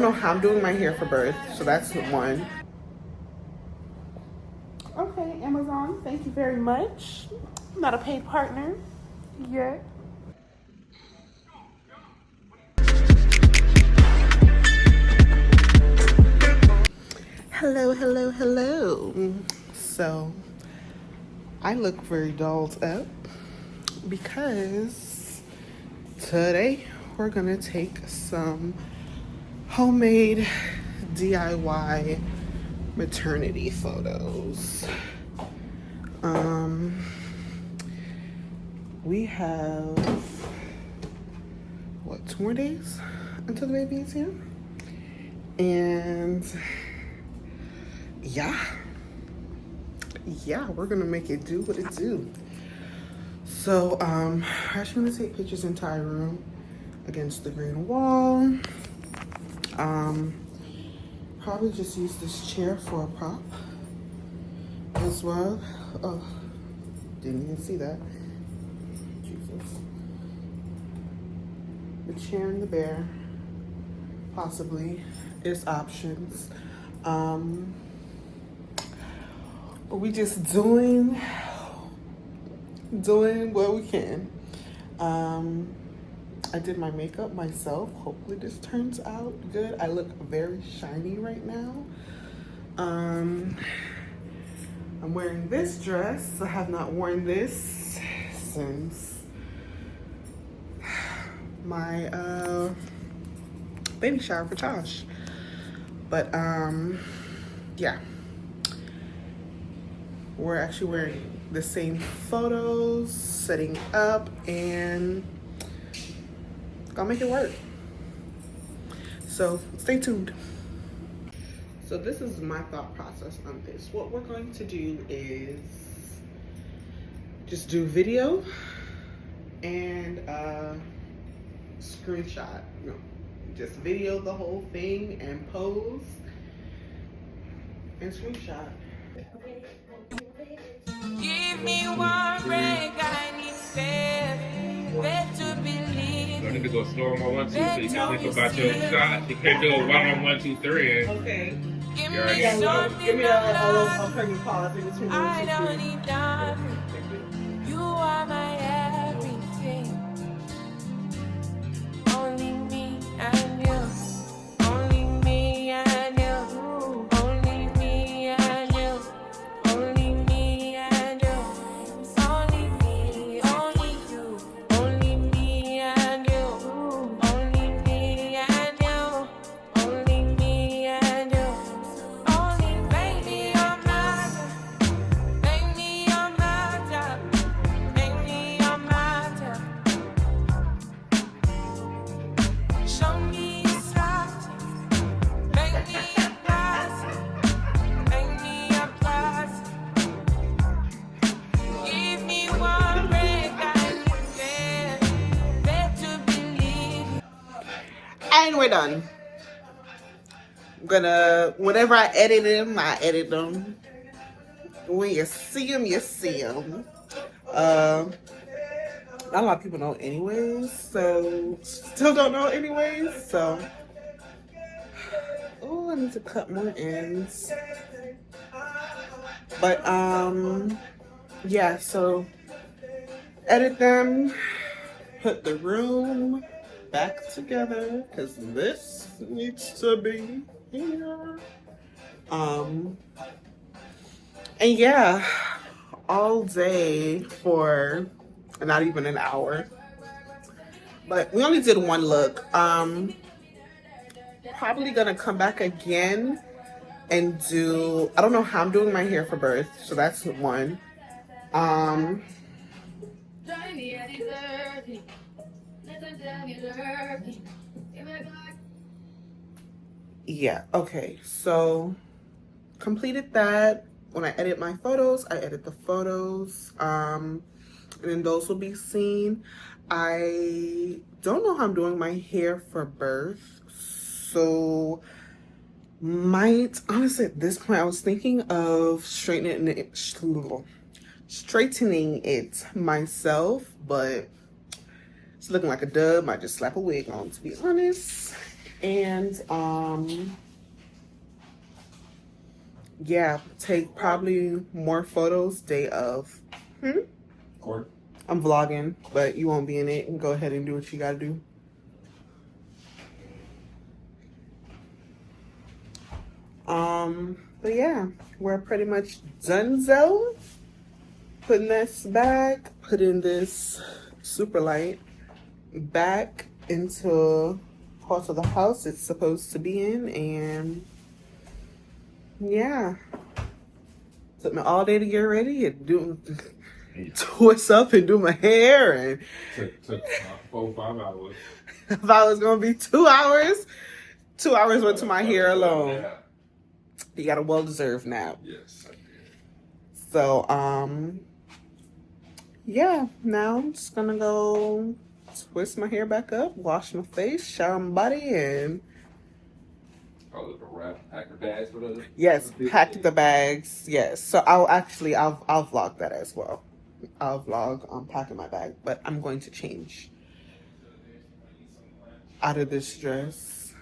I don't know how I'm doing my hair for birth, so that's one. Okay, Amazon, thank you very much. I'm not a paid partner yet. Hello, hello, hello. So, I look very dolled up because today we're gonna take some homemade DIY maternity photos. We have what, 2 more days until the baby is here, and yeah, we're gonna make it do what it do. So I'm actually gonna take pictures in entire room against the green wall. Probably just use this chair for a prop as well. Oh, didn't even see that. Jesus. The chair and the bear, possibly, is options. But we just doing what we can. I did my makeup myself. Hopefully this turns out good. I look very shiny right now. I'm wearing this dress. I have not worn this since my baby shower for Josh. But yeah. We're actually wearing the same photos, setting up, and gonna make it work. So stay tuned. So this is my thought process on this. What we're going to do is just do video and screenshot. No, just video the whole thing and pose and screenshot. Give me one break, I need faith to believe. I need to go slow on my 1, 2, so you can think about your shot. You can't do it while I'm 1, 2, 3. Okay. Give Yeah, me something Give me a pregnant pause in between I 1, 2, don't 3. need nothing. You are my everything. Only me and you. Only me and you. Only me and you. Only me and you. Only me, only you. Only me and you. Only me and you. Only me and you. Only baby, you're my job. Baby, you're my job. Baby, you're my job. Show me your structure. Baby, you're classy. Baby, you're classy. Give me one break, I need faith to believe. And we're done. I'm gonna, whenever I edit them, I edit them. When you see them, you see them. Not a lot of people know anyways, so still don't know anyways, so. Oh, I need to cut more ends. But yeah, so edit them, put the room back together, because this needs to be here. And yeah, all day for not even an hour. But we only did one look. Probably gonna come back again and do, I don't know how I'm doing my hair for birth, so that's one. Yeah, okay, so completed that. When I edit my photos, I edit the photos, and then those will be seen. I don't know how I'm doing my hair for birth, so might, honestly, at this point, I was thinking of straightening it myself, but it's looking like a dub. Might just slap a wig on, to be honest. And yeah, take probably more photos day of. Or I'm vlogging, but you won't be in it. And go ahead and do what you gotta do. But yeah, we're pretty much donezo. Putting this back, putting this super light back into parts of the house it's supposed to be in, and yeah, took me all day to get ready and do twist up and do my hair, and Took 4 5 hours. if I was gonna be 2 hours, 2 hours went to my hair alone. Yeah. You got a well-deserved nap. Yes. So yeah, now I'm just gonna go twist my hair back up, wash my face, shower my body, and Oh, the wrap packer bags for the. yes, pack the bags. Yes, so I'll vlog that as well. I'll vlog packing my bag, but I'm going to change out of this dress.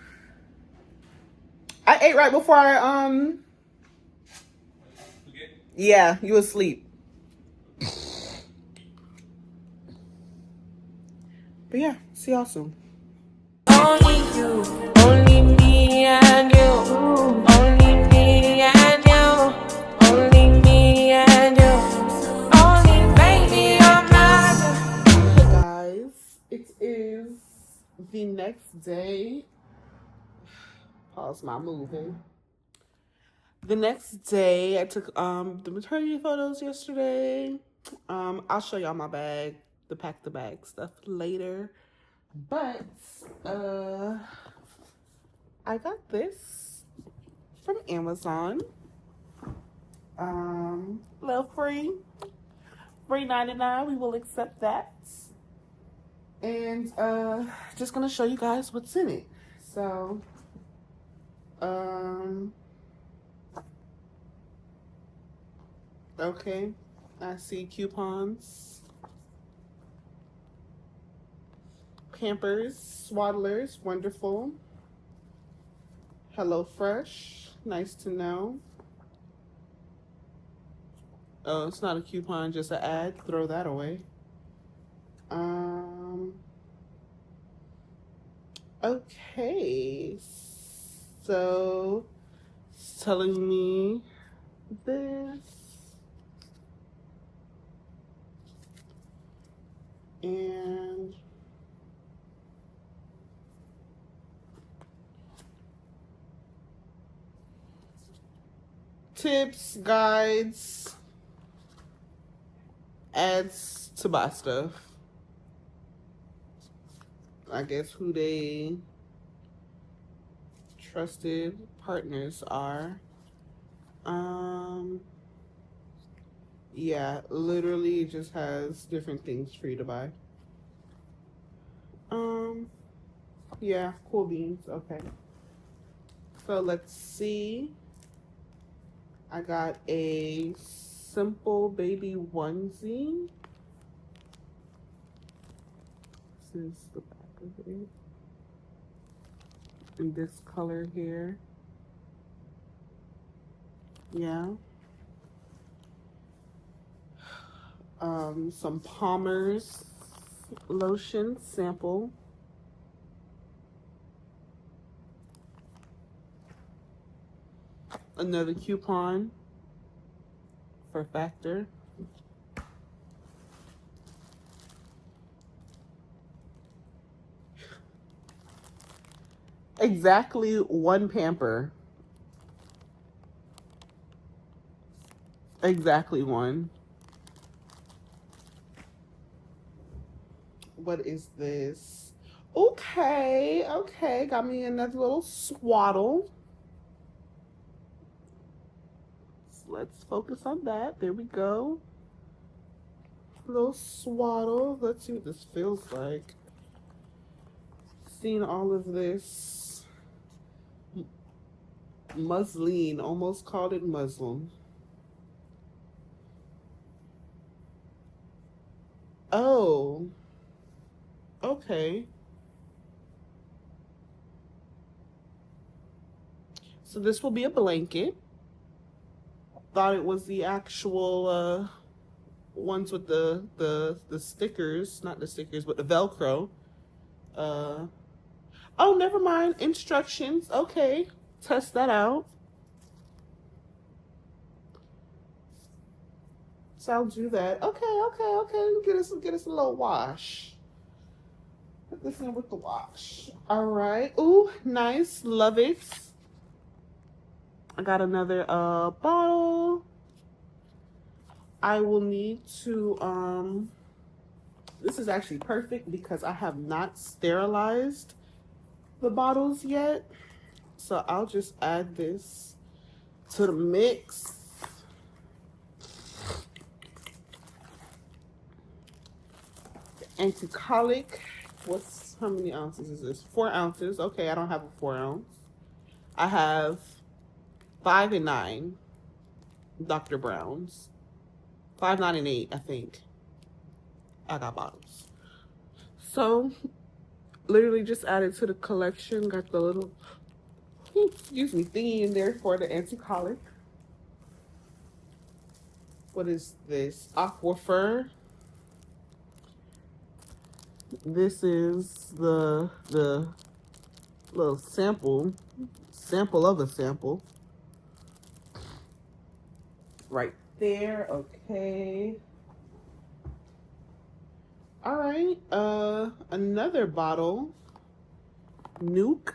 I ate right before I yeah, you asleep. But yeah, see y'all soon. Only you, only me and you, only me and you, only me and you, only baby I'm not. Hey guys, it is the next day. Pause my moving. The next day, I took the maternity photos yesterday. I'll show y'all my bag, the pack the bag stuff later. But I got this from Amazon. Little free. $3.99. We will accept that. And just gonna show you guys what's in it. So okay, I see coupons, Pampers, Swaddlers, wonderful. HelloFresh, nice to know. Oh, it's not a coupon, just an ad. Throw that away. Okay, so it's telling me this. And tips, guides, ads to buy stuff. I guess who they trusted partners are. Yeah, literally just has different things for you to buy. Yeah, cool beans. Okay. So let's see. I got a simple baby onesie. This is the back of it. In this color here. Yeah. Some Palmer's lotion sample. Another coupon for Factor. Exactly one pamper. Exactly one. What is this? Okay, okay. Got me another little swaddle. Let's focus on that. There we go. Little swaddle. Let's see what this feels like. Seen all of this muslin. Almost called it muslin. Oh. Okay. So this will be a blanket. Thought it was the actual ones with the stickers, not the stickers, but the Velcro. Oh, never mind. Instructions. Okay, test that out. So I'll do that. Okay. Get us a little wash. Put this in with the wash. All right. Ooh, nice. Love it. I got another bottle. I will need to this is actually perfect because I have not sterilized the bottles yet. So I'll just add this to the mix. Anti-colic. How many ounces is this? 4 ounces. Okay, I don't have a 4 ounce. I have 5 and 9 Dr. Brown's. 5, 9, and 8, I think. I got bottles. So, literally just added to the collection. Got the little, excuse me, thingy in there for the anti-colic. What is this? Aquifer. This is the little sample of a sample. Right there. Okay. All right. Another bottle. Nuke.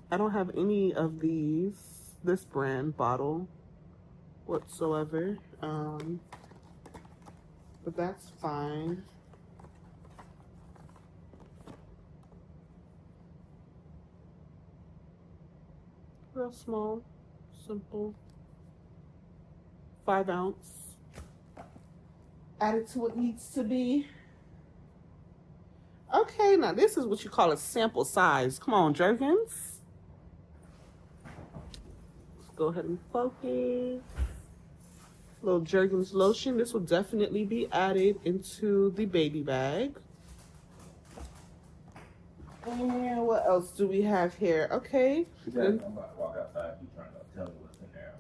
I don't have any of this brand bottle whatsoever. But that's fine. Real small, simple. 5 ounce. Add it to what needs to be. Okay, now this is what you call a sample size. Come on, Jergens. Let's go ahead and focus. Little Jergens lotion. This will definitely be added into the baby bag. And what else do we have here? Okay. I'm about to walk outside. You trying to tell me what's in there?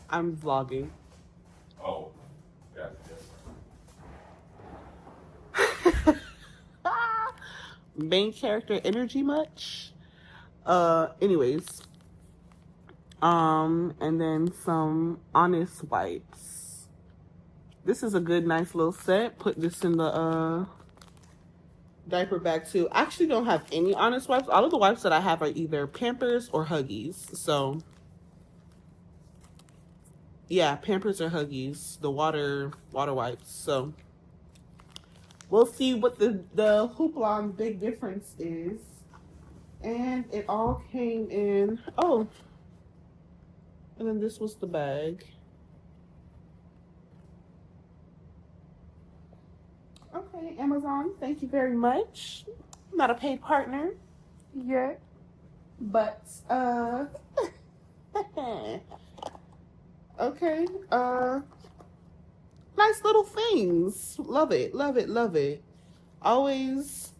I'm vlogging. Oh, gotcha. Main character energy much? Anyways. And then some Honest wipes. This is a good, nice little set. Put this in the diaper bag too. I actually don't have any Honest wipes. All of the wipes that I have are either Pampers or Huggies. So yeah, Pampers or Huggies, the water wipes. So we'll see what the hoopla and big difference is. And it all came in. Oh, and then this was the bag. Okay, Amazon, thank you very much. I'm not a paid partner yet, but okay, nice little things. Love it, love it, love it. Always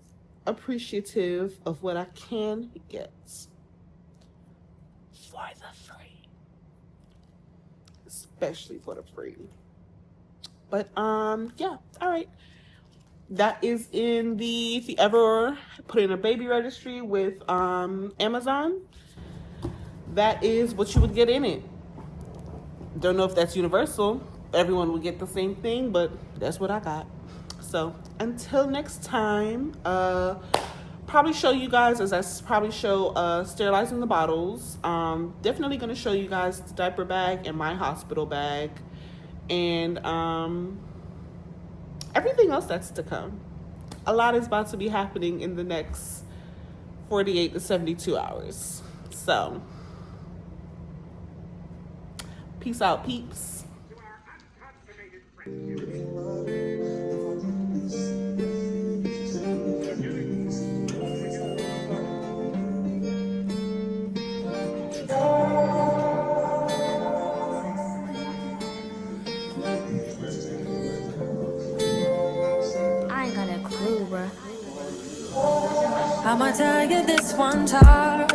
appreciative of what I can get for the free, especially for the free. But yeah, all right. That is in the, if you ever put in a baby registry with Amazon, that is what you would get in it. Don't know if that's universal. Everyone would get the same thing, but that's what I got. So until next time, probably show you guys, as I probably show sterilizing the bottles. Definitely going to show you guys the diaper bag and my hospital bag. And everything else that's to come. A lot is about to be happening in the next 48 to 72 hours. So, peace out, peeps. I'ma tell you this one time.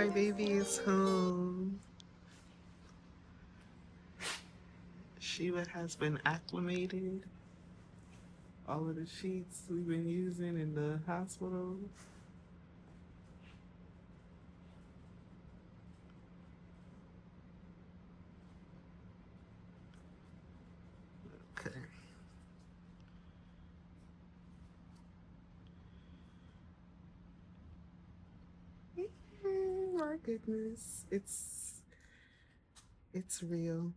my baby is home. Shiva has been acclimated. All of the sheets we've been using in the hospital. Okay. My goodness, it's real.